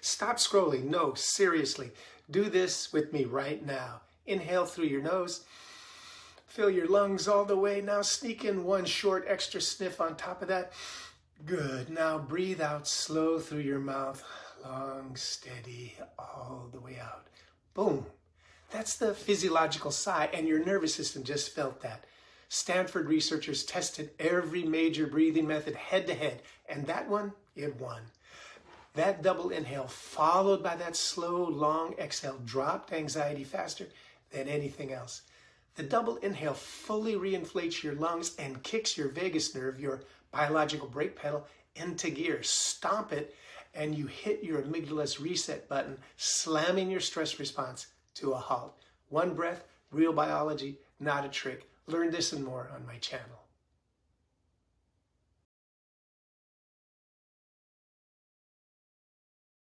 Stop scrolling. No, seriously. Do this with me right now. Inhale through your nose. Fill your lungs all the way. Now sneak in one short extra sniff on top of that. Good. Now breathe out slow through your mouth. Long, steady, all the way out. Boom. That's the physiological sigh, and your nervous system just felt that. Stanford researchers tested every major breathing method head to head, and that one, it won. That double inhale followed by that slow, long exhale dropped anxiety faster than anything else. The double inhale fully reinflates your lungs and kicks your vagus nerve, your biological brake pedal, into gear. Stomp it, and you hit your amygdala's reset button, slamming your stress response to a halt. One breath, real biology, not a trick. Learn this and more on my channel.